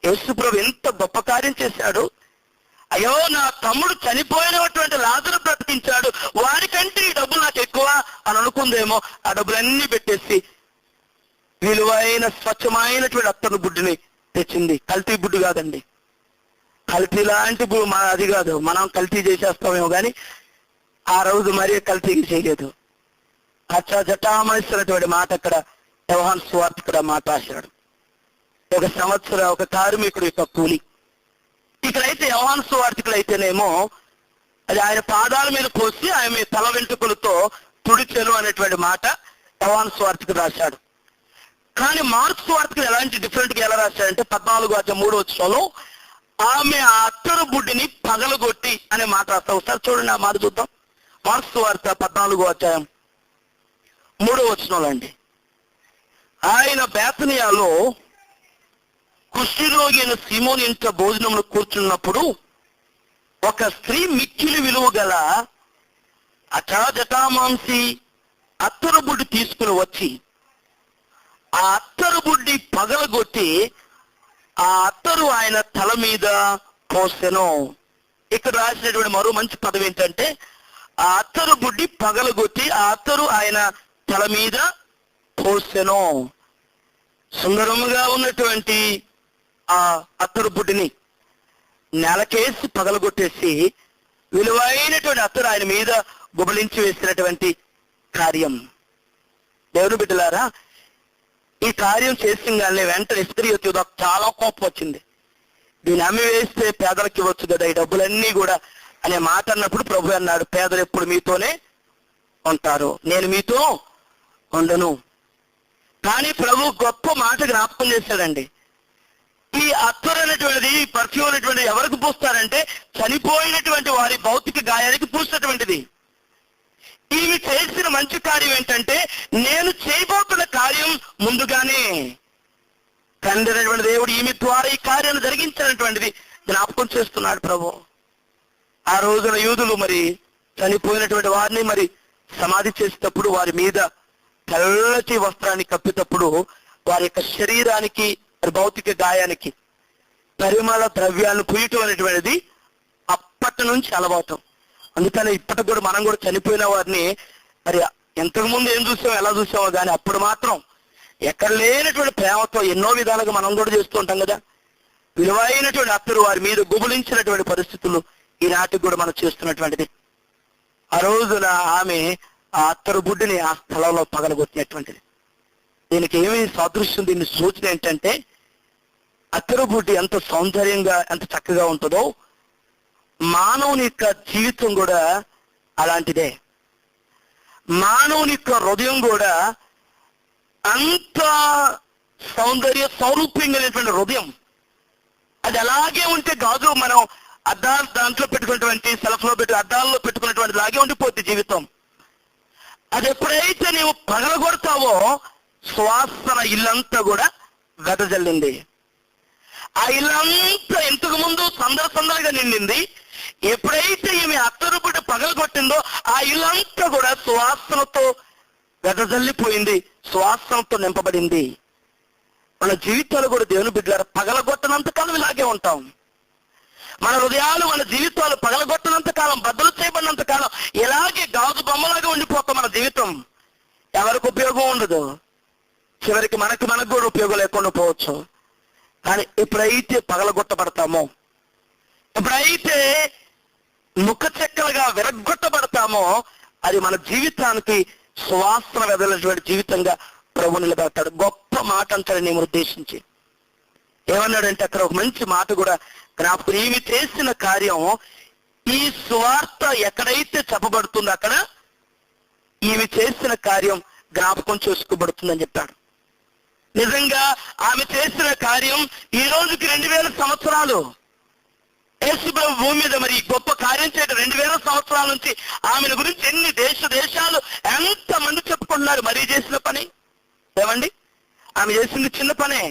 యేసు ప్రభు ఎంత గొప్ప కార్యం చేశాడు. అయ్యో, నా తమ్ముడు చనిపోయినటువంటి లాజరు బ్రతికించాడు, వాడికంటే ఈ డబ్బులు నాకు ఎక్కువ అని అనుకుందేమో. ఆ డబ్బులన్నీ పెట్టేసి విలువైన స్వచ్ఛమైనటువంటి అత్తరు బుడ్డిని తెచ్చింది. కల్తీ బుడ్డు కాదండి, కల్తీ లాంటి అది కాదు. మనం కల్తీ చేసేస్తామేమో కానీ ఆ రోజు మరీ కల్తీ చేయలేదు. జటామనిస్తున్నటువంటి మాట అక్కడ యోహాను సువార్తికుడు మాట రాశాడు. 1 సంవత్సరం ఒక కార్మికుడు యొక్క కూలి. ఇక్కడైతే యోహాను సువార్తికుడు అయితేనేమో అది ఆయన పాదాల మీద పోసి ఆయన తల వెంట్రుకలతో తుడిచెను అనేటువంటి మాట యోహాను సువార్తికుడు రాశాడు. కానీ మార్కు సువార్తికుడు ఎలాంటి డిఫరెంట్ గా ఎలా రాశాడంటే 14:3 ఆమె ఆ అత్తరు బుడ్డిని పగలగొట్టి అనే మాట రాస్తా. ఒకసారి చూడండి ఆ మాట చూద్దాం. మార్కు సువార్త 14:3 అండి. ఆయన బేతనియాలో కుష్ఠరోగి అయిన సీమోను ఇంట భోజనంలో కూర్చున్నప్పుడు ఒక స్త్రీ మిక్కిలి విలువ గల జటామాంసి అత్తరు బుడ్డి తీసుకుని వచ్చి ఆ అత్తరు బుడ్డి పగలగొట్టి ఆ అత్తరు ఆయన తల మీద పోసెను. ఇక్కడ రాసినటువంటి మరో మంచి పదం ఏంటంటే ఆ అత్తరు బుడ్డి పగలగొట్టి ఆ అత్తరు ఆయన తల మీద పోసెను. సుందరముగా ఉన్నటువంటి ఆ అత్తరు బుడ్డిని నెలకేసి పగలగొట్టేసి విలువైనటువంటి అత్తరు ఆయన మీద గుబలించి వేసినటువంటి కార్యం. దేవుని బిడ్డలారా, ఈ కార్యం చేసింగానే వెంటనే ఇస్కరియోతు యూదా చాలా కోపం వచ్చింది. దీన్ని అమ్మి వేస్తే పేదలకు ఇవ్వచ్చు కదా ఈ డబ్బులన్నీ కూడా అనే మాట అన్నప్పుడు ప్రభు అన్నాడు, పేదలు ఎప్పుడు మీతోనే ఉంటారు, నేను మీతో ఉండను. కానీ ప్రభు గొప్ప మాట జ్ఞాపకం చేశాడండి. ఈ అత్తరు అనేటువంటిది, పర్ఫ్యూమ్ అనేటువంటిది ఎవరికి పూస్తారంటే చనిపోయినటువంటి వారి భౌతిక గాయానికి పూసినటువంటిది. ఈమె చేసిన మంచి కార్యం ఏంటంటే, నేను చేయబోతున్న కార్యం ముందుగానే తండ్రి అనేటువంటి దేవుడు ఈమె ద్వారా ఈ కార్యాన్ని జరిగించినటువంటిది జ్ఞాపకం చేస్తున్నాడు ప్రభు. ఆ రోజున యూదులు మరి చనిపోయినటువంటి వారిని మరి సమాధి చేసేటప్పుడు వారి మీద తెల్లటి వస్త్రాన్ని కప్పేటప్పుడు వారి యొక్క శరీరానికి భౌతిక గాయానికి పరిమళ ద్రవ్యాలను పూయటం అనేటువంటిది అప్పటి నుంచి అలవాటు. అందుకని ఇప్పటికి కూడా మనం కూడా చనిపోయిన వారిని మరి ఎంతకు ముందు ఏం చూసామో ఎలా చూసామో కానీ అప్పుడు మాత్రం ఎక్కడ లేనటువంటి ప్రేమతో ఎన్నో విధాలుగా మనం కూడా చేస్తూ ఉంటాం కదా. విలువైనటువంటి అత్తరు వారి మీద గుబులించినటువంటి పరిస్థితులు ఈనాటికి కూడా మనం చేస్తున్నటువంటిది. ఆ రోజున ఆమె ఆ అత్తరు బుడ్డిని ఆ స్థలంలో పగలగొట్టినటువంటిది. దీనికి ఏమి సాదృశ్యం, దీని సూచన ఏంటంటే అత్తరు బుడ్డి ఎంత సౌందర్యంగా ఎంత చక్కగా ఉంటుందో మానవుని యొక్క జీవితం కూడా అలాంటిదే. మానవుని యొక్క హృదయం కూడా అంత సౌందర్య సౌరూప్యంగా హృదయం. అది అలాగే ఉంటే గాజు మనం అద్దాలు దాంట్లో పెట్టుకున్నటువంటి సెల్ఫ్ లో అద్దాల్లో పెట్టుకున్నటువంటి లాగే ఉండిపోద్ది జీవితం. అది ఎప్పుడైతే నీవు పగలగొడతావో సువాసన ఇల్లంతా కూడా వెదజల్లింది. ఆ ఇల్లంతా ఇంతకు ముందు సందడిగా నిండింది. ఎప్పుడైతే ఈమె అత్తరుబుడ్డి పగలగొట్టిందో ఆ ఇల్లంతా కూడా సువాసనతో వెదజల్లిపోయింది, సువాసనతో నింపబడింది. మన జీవితాలు కూడా దేవుని బిడ్డలారా పగలగొట్టనంత కాలం ఇలాగే ఉంటాం. మన హృదయాలు మన జీవితాలు పగలగొట్టనంత కాలం, బద్దలు చేయబడినంత కాలం ఇలాగే గాజు బొమ్మలాగా ఉండిపోతాం. మన జీవితం ఎవరికి ఉపయోగం ఉండదు, చివరికి మనకు కూడా ఉపయోగం లేకుండా పోవచ్చు. కానీ ఎప్పుడైతే పగలగొట్టబడతామో, ఎప్పుడైతే ముఖ చెక్కలుగా విరగొట్టబడతామో అది మన జీవితానికి సువాసన వెదలటువంటి జీవితంగా ప్రభు నిలబెడతాడు. గొప్ప మాట అంటాడు నేను ఉద్దేశించి. ఏమన్నాడంటే అక్కడ ఒక మంచి మాట కూడా జ్ఞాపకం, ఈమె చేసిన కార్యం ఈ సువార్త ఎక్కడైతే చెప్పబడుతుందో అక్కడ ఈమె చేసిన కార్యం జ్ఞాపకం చేసుకోబడుతుందని చెప్పాడు. నిజంగా ఆమె చేసిన కార్యం ఈ రోజుకి 2000 సంవత్సరాలు యేసు ప్రభు భూమి మీద మరి గొప్ప కార్యం చేయడం 2000 సంవత్సరాల నుంచి ఆమెను గురించి ఎన్ని దేశాలు ఎంత మంది చెప్పుకుంటున్నారు. మరీ చేసిన పని ఏమండి, ఆమె చేసింది చిన్న పనే,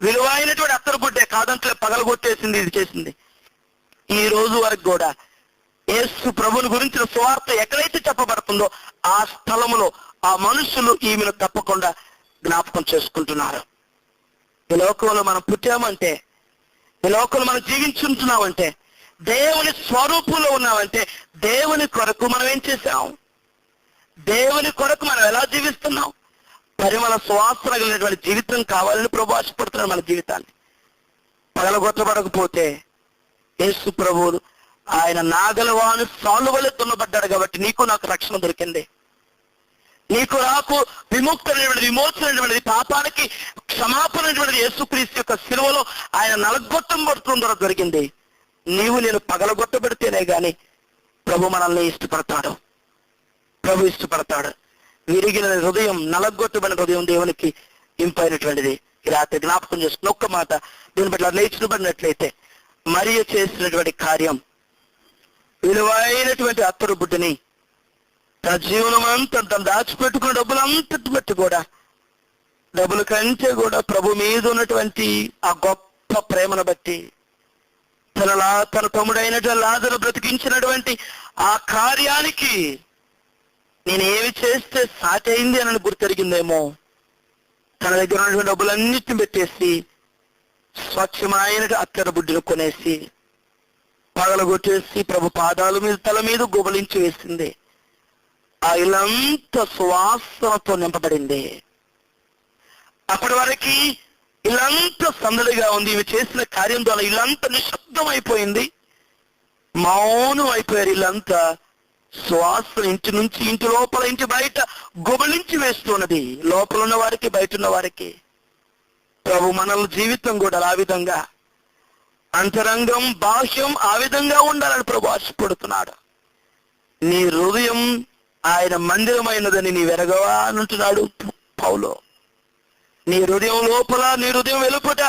విలువైనటువంటి అత్తరు బుడ్డే కాదంటే పగలగొట్టేసింది, ఇది చేసింది. ఈ రోజు వరకు కూడా యేసు ప్రభుని గురించిన సువార్త ఎక్కడైతే చెప్పబడుతుందో ఆ స్థలములో ఆ మనుషులు ఈమెను తప్పకుండా జ్ఞాపకం చేసుకుంటున్నారు. ఈ లోకంలో మనం పుట్టామంటే, ఈ లోకంలో మనం జీవించుంటున్నామంటే, దేవుని స్వరూపంలో ఉన్నామంటే దేవుని కొరకు మనం ఏం చేశాం, దేవుని కొరకు మనం ఎలా జీవిస్తున్నాం, పరిమళ సువాసన కలిగినటువంటి జీవితం కావాలని ప్రభు ఆశపడుతున్నాడు. మన జీవితాన్ని పగలగొట్టబడకపోతే యేసు ప్రభువు ఆయన నాగలవాను సాలువలే దున్నబడ్డాడు కాబట్టి నీకు నాకు రక్షణ దొరికింది. నీకు నాకు విమోచనటువంటి పాపానికి క్షమాపణ యేసుక్రీస్తు యొక్క శిలువలో ఆయన నలగొట్టబడుతుందో దొరికింది. నీవు నేను పగలగొట్టబడితేనే గాని ప్రభు మనల్ని ఇష్టపడతాడు. ప్రభు ఇష్టపడతాడు. విరిగిన హృదయం, నలగొట్టబడిన హృదయం దేవునికి ఇంపైనటువంటిది. రాత్రి జ్ఞాపకం చేసుకుని ఒక్క మాట దీని పట్ల నేర్చుబడినట్లయితే మరియ చేసినటువంటి కార్యం విలువైనటువంటి అత్తరు బుడ్డిని తన జీవనం అంతా తను దాచిపెట్టుకున్న డబ్బులంతటి బట్టి కూడా, డబ్బుల కంటే కూడా ప్రభు మీద ఉన్నటువంటి ఆ గొప్ప ప్రేమను బట్టి తన తమ్ముడైనటువంటి లాజరు బ్రతికించినటువంటి ఆ కార్యానికి నేను ఏమి చేస్తే సాటి అయింది అని గుర్తెరిగిందేమో. తన దగ్గర ఉన్నటువంటి డబ్బులన్నిటిని పెట్టేసి స్వచ్ఛమైన అత్తరు బుడ్డిని కొనేసి పగలగొట్టేసి ప్రభు పాదాల మీద తల మీద గుబలించి వేసింది. ఆ ఇల్లంతా సువాసనతో నింపబడింది. అప్పటి వరకు ఇల్లంతా సందడిగా ఉంది. ఇవి చేసిన కార్యం ద్వారా ఇల్లంతా నిశ్శబ్దం అయిపోయింది, మౌనం అయిపోయారు. ఇల్లంతా సువాసన ఇంటి నుంచి, ఇంటి లోపల, ఇంటి బయట గుబలించి వేస్తున్నది, లోపల ఉన్న వారికి, బయట ఉన్న వారికి. ప్రభు మనల జీవితం కూడా ఆ విధంగా, అంతరంగం బాహ్యం ఆ విధంగా ఉండాలని ప్రభు ఆశపడుతున్నాడు. నీ హృదయం ఆయన మందిరమైనదని నీ వెరగవా అంటున్నాడు పౌలు. నీ హృదయం లోపల, నీ హృదయం వెలుపట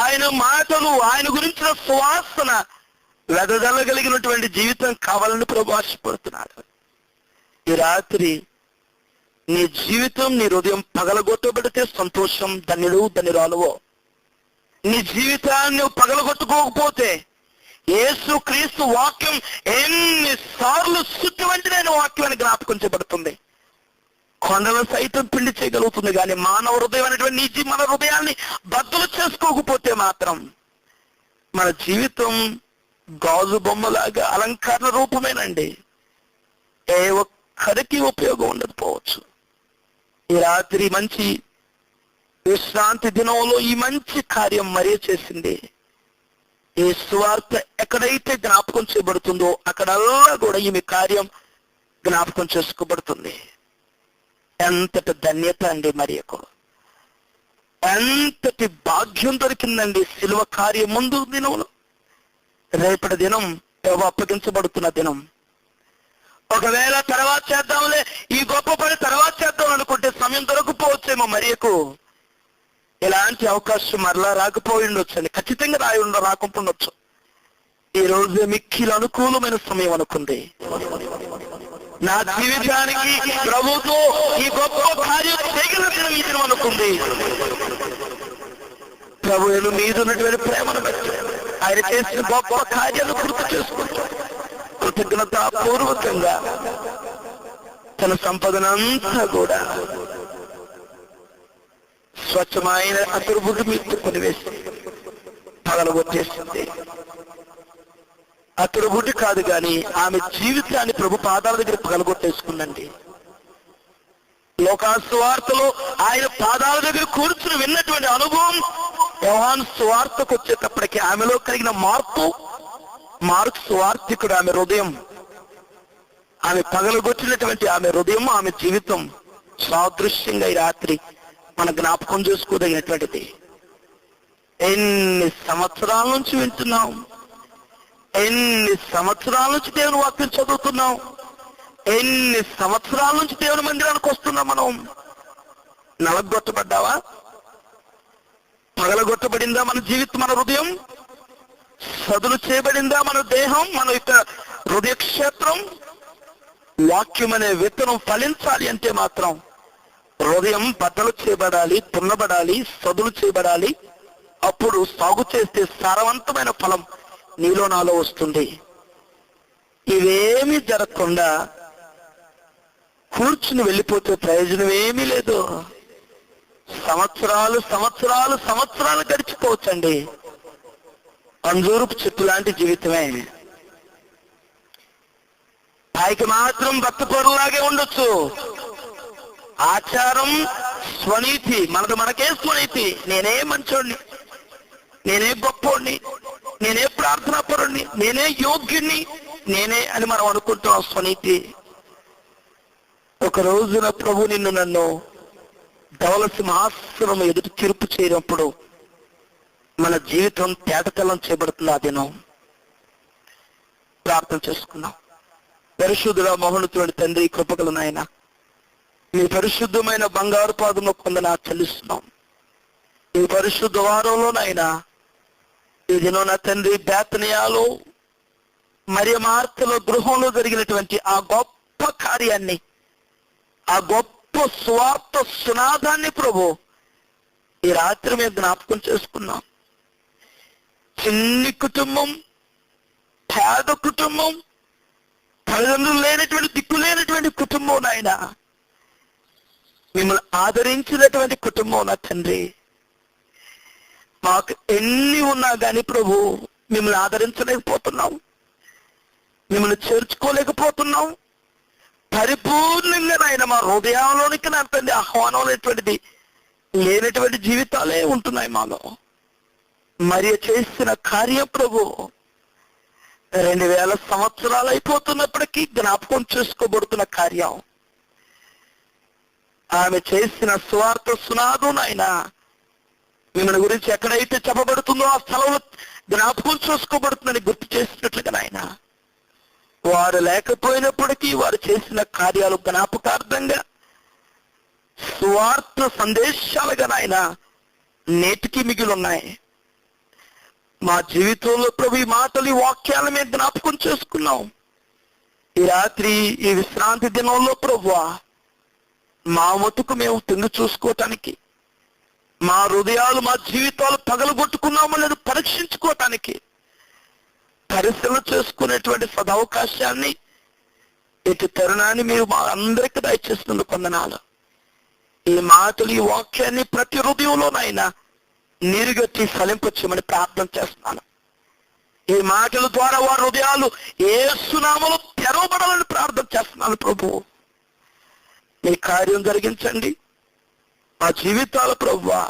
ఆయన మాటలు, ఆయన గురించిన సువాసన వెదజల్లగలిగినటువంటి జీవితం కావాలని ప్రభు ఆశపడుతున్నాడు. ఈ రాత్రి నీ జీవితం, నీ హృదయం పగలగొట్టబడితే సంతోషం, ధన్యుడు ధన్యురాలువో. నీ జీవితాన్ని పగలగొట్టుకోకపోతే, యేసు క్రీస్తు వాక్యం ఎన్నిసార్లు సుత్తి వంటి నేను వాక్యాన్ని జ్ఞాపకం చేయబడుతుంది. కొండలను సైతం పిండి చేయగలుగుతుంది, కానీ మానవ హృదయం అనేటువంటి మన హృదయాన్ని బద్దలు చేసుకోకపోతే మాత్రం మన జీవితం గాజు బొమ్మలాగా అలంకరణ రూపమేనండి. ఏ ఒక్కరికి ఉపయోగం ఉండకపోవచ్చు. ఈ రాత్రి మంచి విశ్రాంతి దినంలో ఈ మంచి కార్యం మరీ చేసింది. ఈ సువార్త ఎక్కడైతే జ్ఞాపకం చేయబడుతుందో అక్కడల్లా కూడా ఈమె కార్యం జ్ఞాపకం చేసుకోబడుతుంది. ఎంతటి ధన్యత అండి మరియకు, ఎంతటి భాగ్యం దొరికిందండి శిలువ కార్యం ముందు దినంలో. రేపటి దినం అప్పగించబడుతున్న దినం. ఒకవేళ తర్వాత చేద్దాంలే, ఈ గొప్ప పని తర్వాత చేద్దాం అనుకుంటే సమయం దొరకపోవచ్చేమో మరియకు. ఇలాంటి అవకాశం మరలా రాకపోయిండొచ్చు అని, ఖచ్చితంగా రాకుంటుండొచ్చు. ఈ రోజు మిక్కిలి అనుకూలమైన సమయం అనుకుంది. నా జీవితానికి ప్రభుతో ఈ గొప్ప కార్యం చేయగలిగిన ఈ దినం అనుకుంది. ప్రభువులు మీద ఉన్నటువంటి ప్రేమను బట్టి, ఆయన చేసిన గొప్ప కార్యాలు గుర్తు చేసుకుంటూ కృతజ్ఞతాపూర్వకంగా తన సంపదనంతా కూడా స్వచ్ఛమైన అతురుబుటి మీద కొనివేసి పగలగొట్టేసింది. అతురుబుటి కాదు కానీ ఆమె జీవితాన్ని ప్రభు పాదాల దగ్గర పగలగొట్టేసుకుందండి. లోకా సువార్తలో ఆయన పాదాల దగ్గర కూర్చుని విన్నటువంటి అనుభవం, యోహాను సువార్తకు వచ్చేటప్పటికి ఆమెలో కలిగిన మార్కు సువార్తికుడు ఆమె హృదయం, ఆమె పగలగొట్టినటువంటి ఆమె హృదయం, ఆమె జీవితం సాదృశ్యంగా ఈ రాత్రి మన జ్ఞాపకం చేసుకోదగినటువంటిది. ఎన్ని సంవత్సరాల నుంచి వింటున్నాం, ఎన్ని సంవత్సరాల నుంచి దేవుని వాక్యం చదువుతున్నాం, ఎన్ని సంవత్సరాల నుంచి దేవుని మందిరానికి వస్తున్నాం. మనం నలగొట్టబడ్డావా? పగలగొట్టబడిందా మన జీవితం, మన హృదయం? సదులు చేయబడిందా మన దేహం, మన యొక్క హృదయ క్షేత్రం? వాక్యం అనే విత్తనం ఫలించాలి అంటే మాత్రం హృదయం బద్దలు చేయబడాలి, తున్నబడాలి, సదులు చేయబడాలి. అప్పుడు సాగు చేస్తే సారవంతమైన ఫలం నీలో నాలో వస్తుంది. ఇవేమీ జరగకుండా కూర్చుని వెళ్ళిపోతే ప్రయోజనం ఏమీ లేదు. సంవత్సరాలు సంవత్సరాలు సంవత్సరాలు గడిచిపోవచ్చండి. అంజూరపు చెట్టు లాంటి జీవితమే. పైకి మాత్రం భక్తపరులాగే ఉండొచ్చు. ఆచారం, స్వనీతి, మనకే స్వనీతి. నేనే మంచోడిని, నేనే గొప్పోడిని, నేనే ప్రార్థనాపరుణ్ణి, నేనే యోగ్యుణ్ణి, నేనే అని మనం అనుకుంటున్నాం. స్వనీతి. ఒక రోజున ప్రభు నన్ను ధవల సింహాసనం ఎదుటి తీర్పు చేయనప్పుడు మన జీవితం తేటతెల్లం చేయబడుతుంది. ఆ దినం ప్రార్థన చేసుకున్నాం. పరిశుద్ధుడ మహోన్నతుడి తండ్రి, కృపగల నాయన, మీ పరిశుద్ధమైన బంగారు పాదంలో కొందనా చెల్లిస్తున్నాం. ఈ పరిశుద్ధ వారంలో నాయన, ఈ దినం నా తండ్రి బేతనియాలో మరియ మార్తెల గృహంలో జరిగినటువంటి ఆ గొప్ప కార్యాన్ని, ఆ గొప్ప స్వార్థ సునాదాన్ని ప్రభు ఈ రాత్రి మేము జ్ఞాపకం చేసుకున్నాం. చిన్ని కుటుంబం, పేద కుటుంబం, తల్లిదండ్రులు లేనటువంటి, దిక్కు లేనటువంటి కుటుంబం నాయన, మిమ్మల్ని ఆదరించినటువంటి కుటుంబం నా తండ్రి. మాకు ఎన్ని ఉన్నా కానీ ప్రభు మిమ్మల్ని ఆదరించలేకపోతున్నాం, మిమ్మల్ని చేర్చుకోలేకపోతున్నాం. పరిపూర్ణంగా నాయన మా హృదయంలోనికి నా తండ్రి ఆహ్వానం అనేటువంటిది లేనటువంటి జీవితాలే ఉంటున్నాయి మాలో. మరి చేసిన కార్యం ప్రభు 2000 సంవత్సరాలు అయిపోతున్నప్పటికీ జ్ఞాపకం చేసుకోబడుతున్న కార్యం. ఆమె చేసిన స్వార్థ సునాదు నాయన మిమ్మల్ని గురించి ఎక్కడైతే చెప్పబడుతుందో ఆ స్థలంలో జ్ఞాపకం చేసుకోబడుతుందని గుర్తు చేసినట్లుగా నాయన, వారు లేకపోయినప్పటికీ వారు చేసిన కార్యాలు జ్ఞాపకార్థంగా స్వార్థ సందేశాలుగా నాయన నేటికి మిగిలి ఉన్నాయి. మా జీవితంలో ప్రభు ఈ మాటలు, ఈ వాక్యాల మీద జ్ఞాపకం చేసుకున్నాం. ఈ రాత్రి ఈ విశ్రాంతి దినంలో ప్రభువా మా మటుకు మేము తిండి చూసుకోవటానికి, మా హృదయాలు మా జీవితాలు పగలగొట్టుకున్నామో లేదు పరీక్షించుకోవటానికి, పరిశీలన చేసుకునేటువంటి సదవకాశాన్ని, ఇటు తరుణాన్ని మీరు మా అందరికీ దయచేస్తున్నందుకు వందనాలు. ఈ మాటలు, ఈ వాక్యాన్ని ప్రతి హృదయంలోనైనా నీరుగట్టి ఫలింపచేయమని ప్రార్థన చేస్తున్నాను. ఈ మాటల ద్వారా వారి హృదయాలు యేసు నామములో తెరవబడాలని ప్రార్థన చేస్తున్నాను. ప్రభు మీ కార్యం జరిగించండి. మా జీవితాల ప్రభువా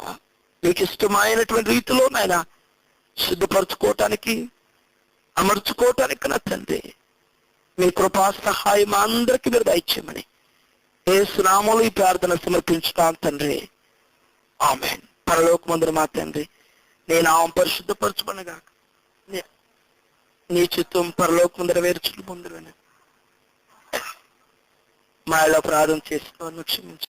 మీకు ఇష్టమైనటువంటి రీతిలో నాయన సిద్ధపరచుకోవటానికి, అమర్చుకోవటానికి నా తండ్రి మీ కృపా సహాయం అందరికీ మీరు దయచేయమని యేసు నామములో ఈ ప్రార్థన సమర్పించుతాను తండ్రి. ఆమేన్. పరలోకమందున మా తండ్రి, నేను ఆమె పరిశుద్ధపరచుకునగా నీ చిత్తం పరలోకమందున వేర్చులు పొందులని మా ఇలా ప్రార్థన చేసుకోవాలని క్షమించు.